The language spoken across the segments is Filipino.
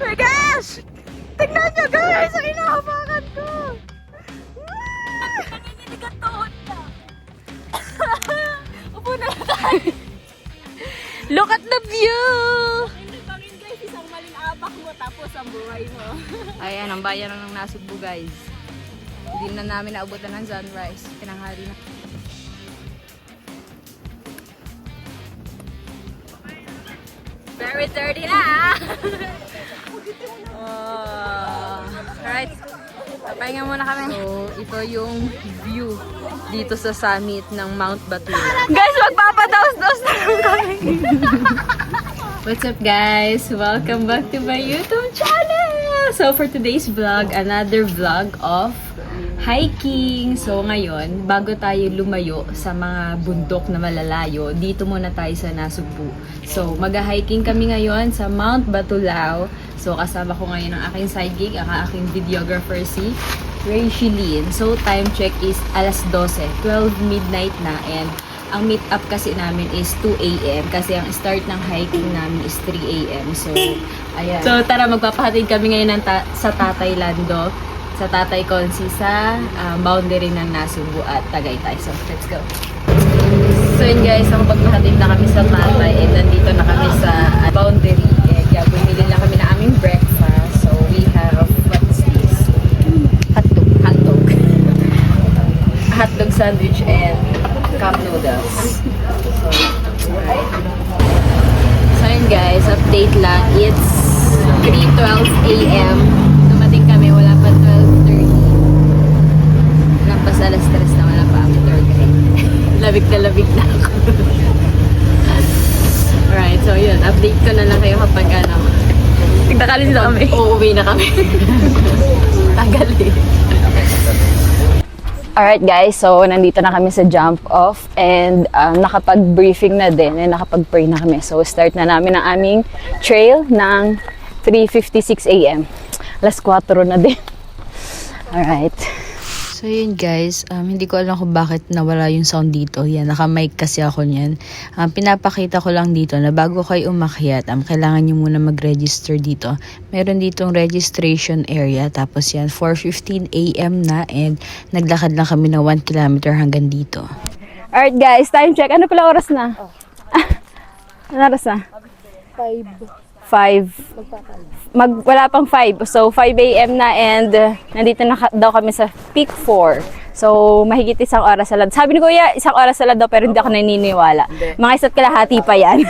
my gosh! Tignan nyo guys! Ang inahabakan ko! Nanginginig ang tuhod ka. Upo na lang tayo. Look at the view! Bangin guys, isang maling abak mo tapos ang buhay mo. Ayan, ang bayan ng Nasugbu guys. Hindi na namin naabutan ng sunrise. Pinanghali na. Very dirty na! Alright. Papahinga muna kami. So, ito yung view dito sa summit ng Mount Batula. Guys, magpapadaos-daos na lang kami. What's up guys? Welcome back to my YouTube channel! So for today's vlog, another vlog of hiking. So ngayon, bago tayo lumayo sa mga bundok na malalayo, dito muna tayo sa Nasugbu. So mag-hiking kami ngayon sa Mount Batulao. So kasama ko ngayon ang aking side gig, ang aking videographer si Rachieline. So time check is alas 12, 12 midnight na, and ang meet up kasi namin is 2 AM kasi ang start ng hiking namin is 3 AM. So, ayan. So, tara, magpapahatid kami ngayon sa Tatay Lando, sa Tatay Consi, sa boundary ng Nasugbu at Tagaytay. So, let's go. So, yun guys, ang pagpahatid na kami sa Tatay, and nandito na kami sa boundary. And yeah, bumili na kami na aming breakfast. So, we have, what is this? Hotdog. Hotdog sandwich and cup noodles. So yun guys, update lang. It's 3:12 AM. Dumating kami, wala pa 12:30. Lampas alas 3 na, wala pa after 3. Labig na ako. Alright, so yun, update ko na lang kayo kapag ano. Tigtakalis na kami. Uuwi na kami. Tagal eh. Alright guys, so nandito na kami sa jump off, and nakapag-briefing na din and nakapag-pray na kami. So start na namin ang aming trail ng 3:56 AM. Alas 4 na din. Alright. So yun guys, hindi ko alam kung bakit nawala yung sound dito. Yan, naka-mic kasi ako niyan. Pinapakita ko lang dito na bago kayo umakyat, kailangan nyo muna mag-register dito. Meron ditong registration area. Tapos yan, 4:15 AM na, and naglakad lang kami na 1 kilometer hanggang dito. Alright guys, time check. Ano pala oras na? Ano oras na? 5. Wala pang 5. So, 5 AM na, and nandito na daw kami sa Peak 4. So, mahigit isang oras sa lad. Sabi ni Kuya, isang oras sa lad daw, pero hindi ako naniniwala. Mga isa't kalahati pa yan.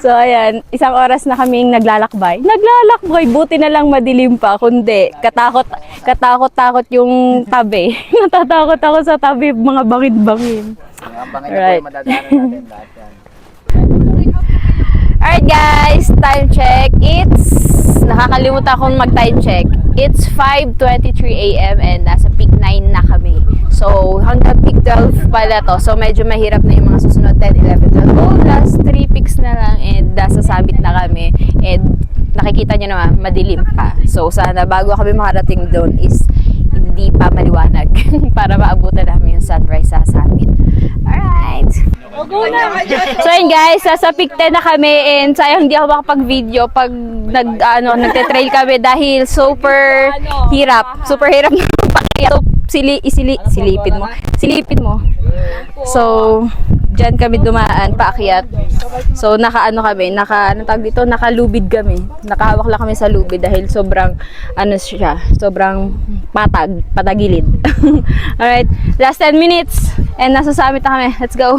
So, ayan. Isang oras na kaming naglalakbay. Buti na lang madilim pa. Kundi, katakot-takot yung tabi. Natatakot ako sa tabi, mga bangin-bangin. Mga bangin na po yung madadaanan natin lahat yan. Alright guys, time check. Nakakalimutan akong mag-time check. It's 5:23 AM and nasa peak 9 na kami. So, hanggang peak 12 pala to. So, medyo mahirap na yung mga susunod 10, 11, 12. Oh, last 3 peaks na lang, and nasa summit na kami. And nakikita nyo naman, madilim pa. So, sana bago kami makarating doon is hindi pa maliwanag para maabutan namin yung sunrise sa summit. Alright. So yun guys, sa peak 10 na kami, and sayang hindi ako makapag-video pag nagte-trail kami dahil super hirap. Super hirap na pakyat. So, silipin mo. So, dyan kami dumaan, paakyat. So, nakalubid kami. Nakahawak lang kami sa lubid dahil sobrang, sobrang patagilid. Alright, last 10 minutes, and nasa summit na kami. Let's go!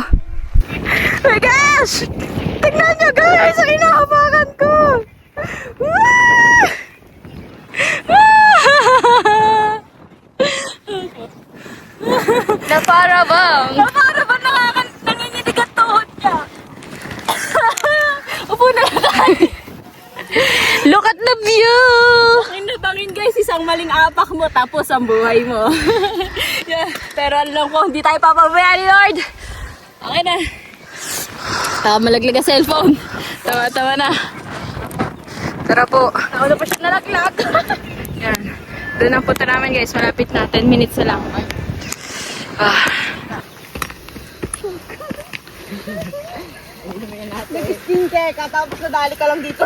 Oh my gosh! Tignan nyo guys! Ang inahabakan ko! Na para bang Nanginginig ang tuhod ka. upo na lang tayo. Look at the view! Bangin guys, isang maling abak mo tapos ang buhay mo. Yeah. Pero alam ko, hindi tayo papabayaan ni Lord. Okay na. Malaglag ang cellphone. Tawa na. Tara po. Ako na pa siya nalaglag. Yan. Doon ang punta namin guys. Malapit na. 10 minutes na lang. Nag-skincare ka, tapos nadali ka lang dito.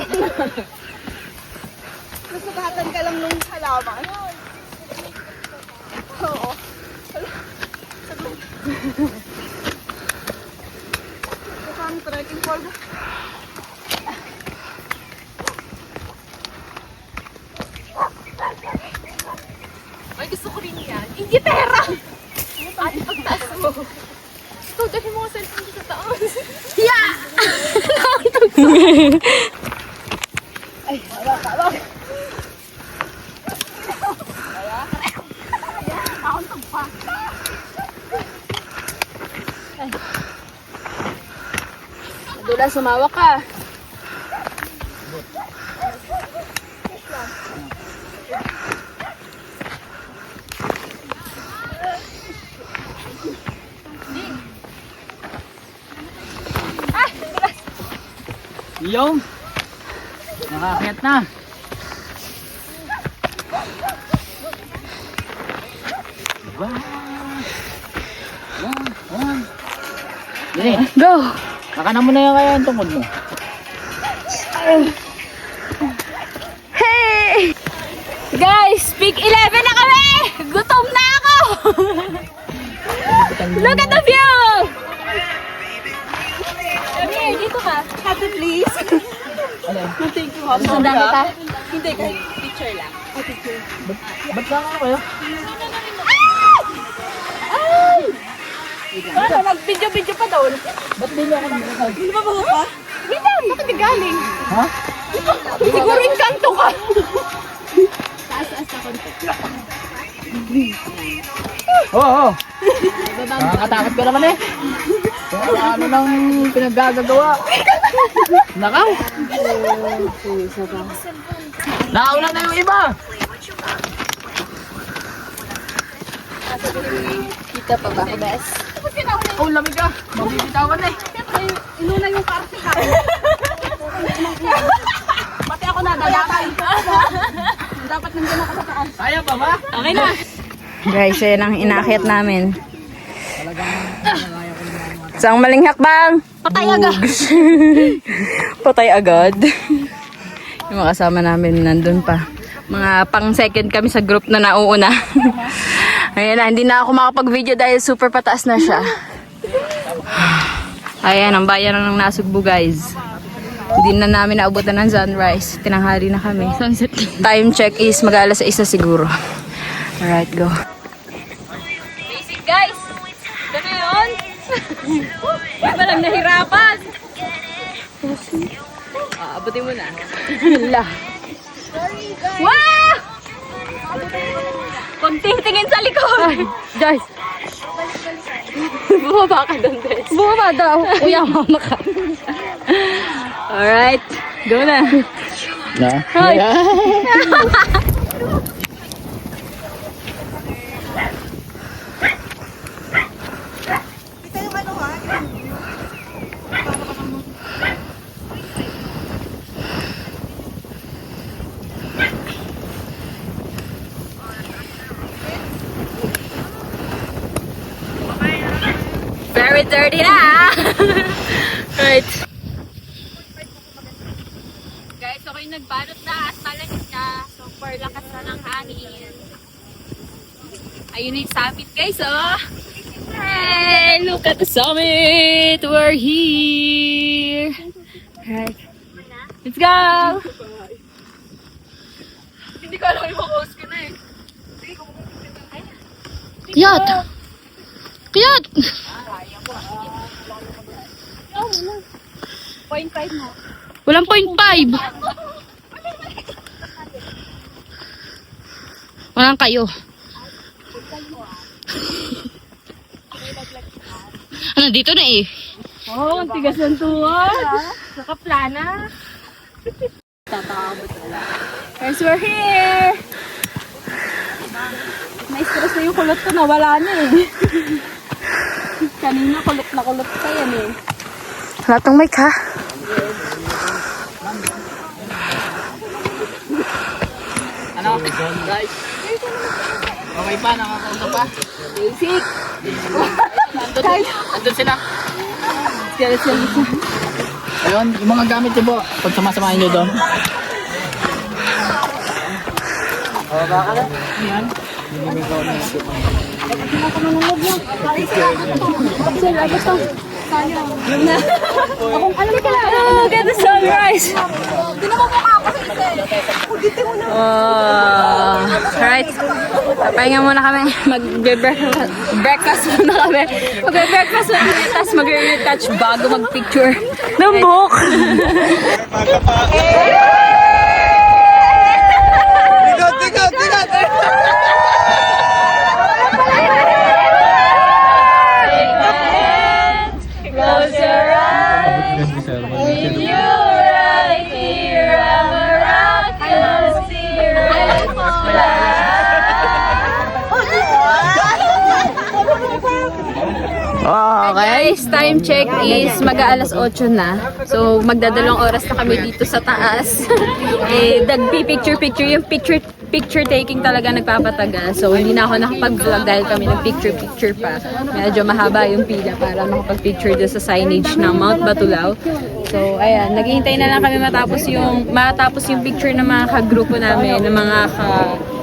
Sasagatan ka lang nung halaman. Oo. Mukhang trekking pole. Ay, gusto ko rin yan. Ingitera! Ate, pagtaas mo. Gusto, dahil mo ang cellphone sa taas. Yeah! Ay, wala. Dula, sumawa ka. Yung nakaakyat na. Diba? Dili, Go! nakana mo na yan kaya ang tungkod mo. Hey! Guys, peak 11 na kami! Gutom na ako! Look at the view! Come here, dito ka. Happy please. Alin? Thank you, ha. Ang dami ka? Hindi, kahit picture lang. Ba't lang ako kayo? Ano, nag-video-video pa doon. Ba't di niyo ako nagkakal? Hindi ba baho ka? Wait lang, bakit ka galing? Ha? Siguro inkanto ka. Oo. Nakakatakot ka naman eh. Kung ano nang pinaggagawa. Nakaw. Nauna na yung iba. Kita pa ba ako, bes? Oh, lamig ka. Mabibitawan eh. Inuna yung karte ka. Pati ako nadadakay. Dapat nandiyan ako sa taas. Kaya pa ba? Okay na. Guys, yan ang inaakyat namin. Isang maling hakbang. Patay agad. Patay agad. Yung mga kasama namin nandun pa. Mga pang second kami sa group na nauuna. Ayan na, hindi na ako makapag-video dahil super pataas na siya. Ayan, ang bayan ng Nasugbu, guys. Hindi na namin naabutan ng sunrise. Tinanghali na kami. Sunset. Time check is mag-alas 6 siguro. Alright, go. Basic guys. Ito na yun. Iba lang nahirapan. Abutin mo na. Wow! Konting tingin sa likod. Guys. Bumaba ka doon, guys. Bumaba daw. Kuya, mama ka. Alright. Go na. Na? Hoy. Very dirty na. Right. Guys, ako yung nagbalot na at malamig na. Super lakas na ng hangin. Ayun na yung summit, guys, oh. Hey, look at the summit. We're here. Right. Let's go. Hindi ko alam yung post ko na eh. Kiyat! Kiyat! 0.5 mo. Walang 0.5. Walang kayo. Ano, dito na eh. Oh, ang tigas ng tuwan. Nakaplana. Tatakabot wala. Guys, we're here. Na-stress na yung kulot ko, nawala na eh. Kanina kulot na kulot ka yan eh. Wala tong mic ha. Ano? Guys. Okay pa, nakakausap pa. Basic. Andun sila. Ayun, yung mga gamit niyo po, pag sumasamahin niyo doon. Look at the sunrise! Right. Pahinga muna kami. Mag-breakfast muna kami. Mag-breakfast muna kami. Tapos mag-retouch bago mag-picture ng book. Close your eyes. With you right here, I'm a rocket. Guys, time check is mag-aalas 8 na. So, magdadalawang oras na kami dito sa taas. Nagpi-picture-picture. Yung picture taking talaga nagpapatagal. So, hindi na ako nakapag-vlog dahil kami nag-picture-picture pa. Medyo mahaba yung pila para makapag-picture doon sa signage ng Mount Batulao. So, ayan. Naghihintay na lang kami matapos yung picture ng mga kagrupo namin, ng mga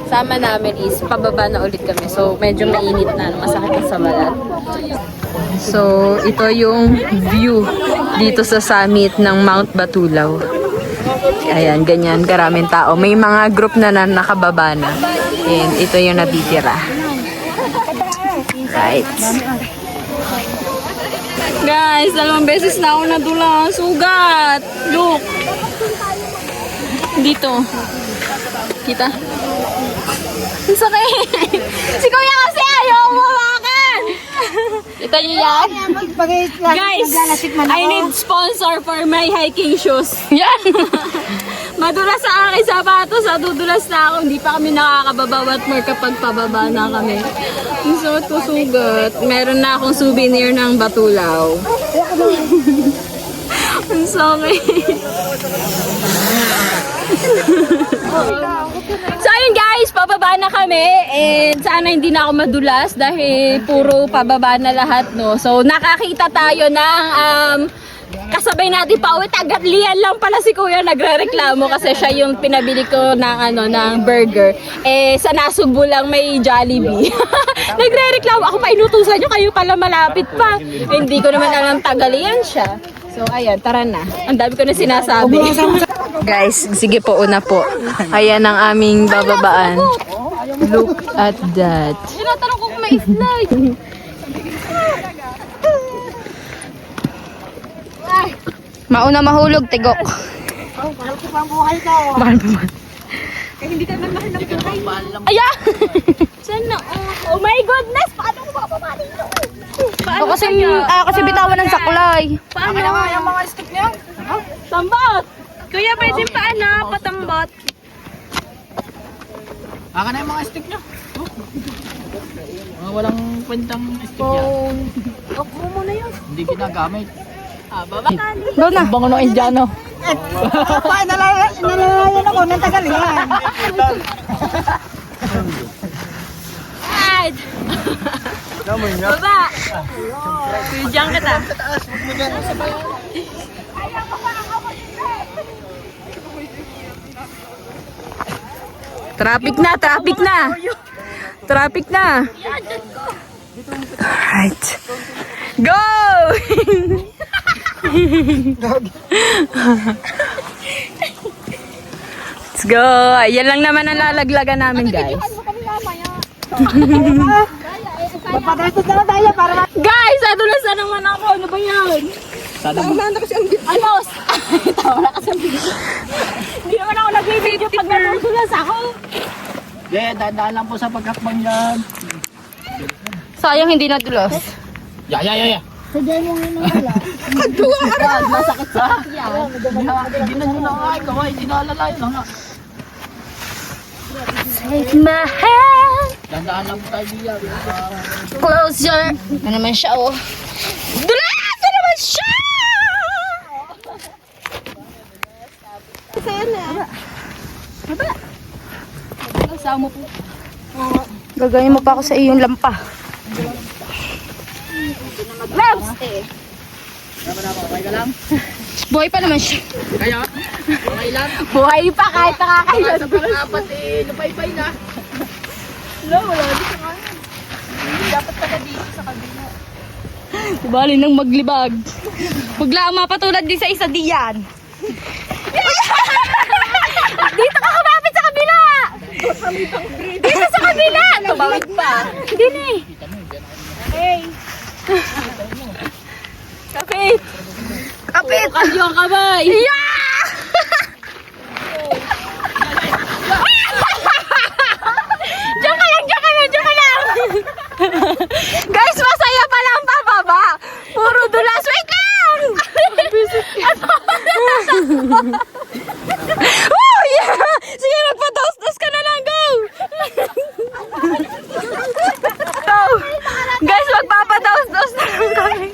kasama namin is pababa na ulit kami. So, medyo mainit na. Masakit na sa balat. So, ito yung view dito sa summit ng Mount Batulao. Ayan, ganyan, karaming tao. May mga group na nakababa na. And ito yung natitira. Right. Guys, 2 beses na ako nadulas. Sugat! Look! Dito. Kita? Ang sakit! Si Kuya kasi ayaw umawakan! Kita niyo yan? Guys, I need sponsor for my hiking shoes. Yan! Madulas sa akin sapatos, dudulas na ako. Hindi pa kami nakakababa. What more kapag pababa na kami. Ang suot ko sugat. Meron na akong souvenir ng Batulao. Ang sakit. So ayun guys, pababa na kami and sana hindi na ako madulas dahil puro pababa na lahat, no. So nakakita tayo ng kasabay natin pa uwi, tagatlian lang pala si Kuya nagrereklamo kasi siya yung pinabili ko ng burger. Sa Nasugbu lang may Jollibee. Nagrereklamo ako, pa inutusan nyo, kayo pala malapit pa. Hindi ko naman alam tagalian siya. So ayan, tara na. Ang dami ko na sinasabi. Guys, sige po, una po. Ayan ang aming bababaan. Look at that. Tinatanong ko kung may slide. Mauna mahulog, tigok. Mahal ko pa ang buhay ko. Mahal pa man. Hindi ka naman mahal ng buhay. Aya! Sana, oh my goodness! Paano ko bababa dito? Paano Kasi bitawan ng saklay. Paano? Yung mga stick niya? Tambot! Kuya, pwede paano? Patambot. Aka na yung mga stick nyo. Mga walang kwentang stick yan. Ako mo na yun. Hindi ginagamit. Baba. Go na. Bango ng Indiano. Nalalayan ako ng tagalian. Ad! Baba! Pidyan kita. Traffic na, traffic na. Traffic na. Alright. Go! Let's go. Yan lang naman ang lalaglagan namin, guys. Guys, adulas na naman ako. Ano ba yan? Tawa na kasi ang video. Alos! Tawa na kasi ang video. Hindi naman ako nag-video pag nadulas ako. Dadaan lang po sa pagkakbang yan. Sayang hindi nadulas. Ya. Kagduwa ka rin. Masakit sa yan. Hindi na nyo na nga. Ikaw ay dinalalayo na nga. Take my hand. Dandaan lang po tayo diyan. Close your... Ano naman siya, oh. Dulas! Ano naman siya! Sa'yo na. Baba. Kasama po. Gagawin mo pa ako sa iyong lampa. Labs! Okay ka lang? Buhay pa naman siya. Kaya, okay lang. Buhay pa kahit nakakailan. Sa pang-apat eh, napay-pay na. Wala dito sa kanan. Dapat pala dito sa kabila. Bali nang maglibag. Huwag lang mapatulad din sa isa diyan. Dito ka kumapit sa kabila. Dito sa kabila. Tumawid pa. Hindi na eh. Hey. Kapit. Kapit. Bukas yung kamay. Yeah! Diyan ka lang, diyan ka lang, diyan ka lang. Guys, masaya pala ang pababa. Puro dulas. Wait lang! Oh, yeah! Sige, magpa-toast-toast ka na lang. Go! Go! Guys, magpapa-toast-toast na lang kami.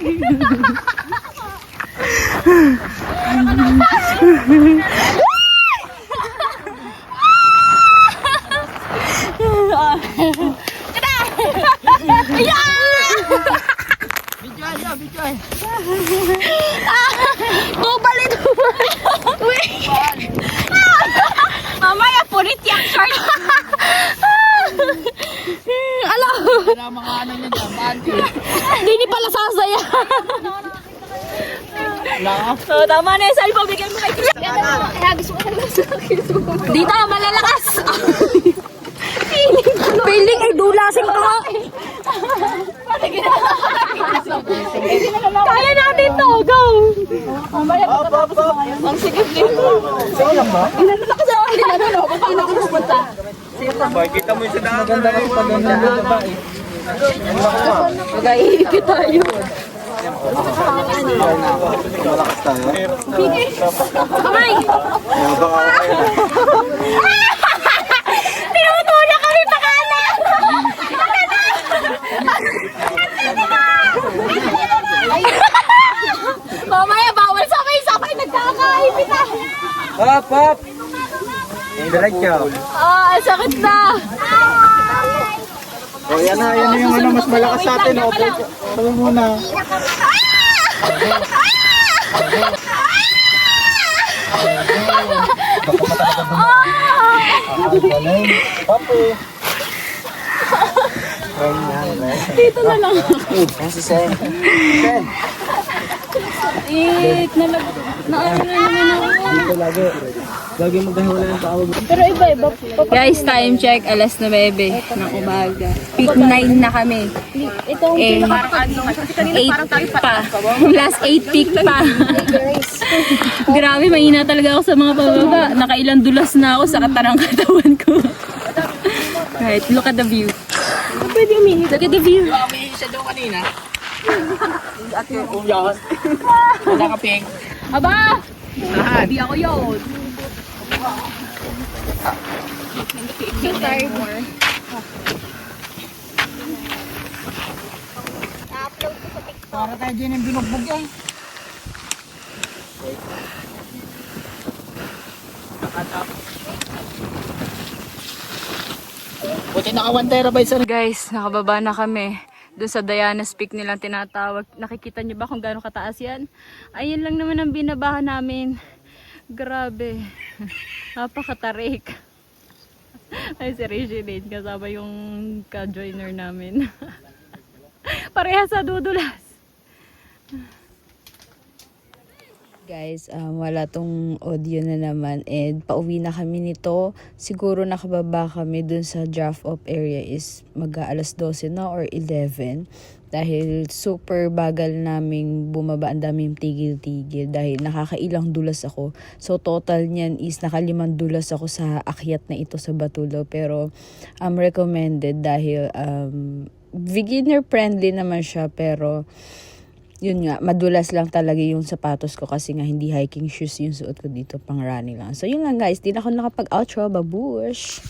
Bidyoan. Tubalit! Wait! Mamaya, punit yung short. Alam! Wala mga ano niya dyan, bante. Hindi ni pala sasaya. Wala ka? So, tama na yung cellphone. Bigyan mo kay Chris. Dito, malalakas. Feeling ay dulasin ka. Kaya natin to. Go. Ang sige, Sa'yo lang ba? inanalakas ako. Inanalakas ako. Paano ako pupunta? Kita mo yung sa daan. Maganda kasi pag ganda ng babae. Mag-iipit tayo. Malakas tayo. Kamay! Baka Tinutulak kami pa kanan! Mamaya, bawal sabay-sabay. Nagkakaipit na. Hop, hop! Diretso. Ah, sakit na. O yan na yung ano, mas malakas sa atin. O, sabi muna. Papo. Dito na lang. Yan si Sen. Sen. It, na ano na naman ako. Dito lagi. Lagi maghahiwala ng tawag. Pero iba-iba. Guys, time check. Alas 9 ng umaga. Peak 9 na kami. Itong Eh, kasi kanina 8 pa. Last 8 peak pa. Grabe, mahina talaga ako sa mga pababa. Nakailang dulas na ako sa katarang katawan ko. Right, look at the view. Pwede umihi. Look at the view. May siya daw kanina. Uyan. Wala ka pink. Aba! Saan? Hindi ako yun. Para tayo dyan yung binugbog yan. Buti naka 1 terabyte sa Guys, nakababa na kami. Doon sa Diana's Peak nilang tinatawag. Nakikita niyo ba kung gaano kataas yan? Ayun lang naman ang binabahan namin. Grabe. Napakatarik. Ay, si Regine, kasama yung ka-joiner namin. Parehas sa dudulas. Guys, wala tong audio na naman and pauwi na kami nito. Siguro nakababa kami dun sa drop-off area is mag-aalas 12 na or 11. Dahil super bagal naming bumaba, ang daming tigil-tigil dahil nakakailang dulas ako. So total niyan is nakalimang dulas ako sa akyat na ito sa Batulo. Pero recommended dahil beginner friendly naman siya, pero yun nga, madulas lang talaga yung sapatos ko kasi nga hindi hiking shoes yung suot ko dito, pang running lang. So yun lang guys, di na ako nakapag-outro, babush!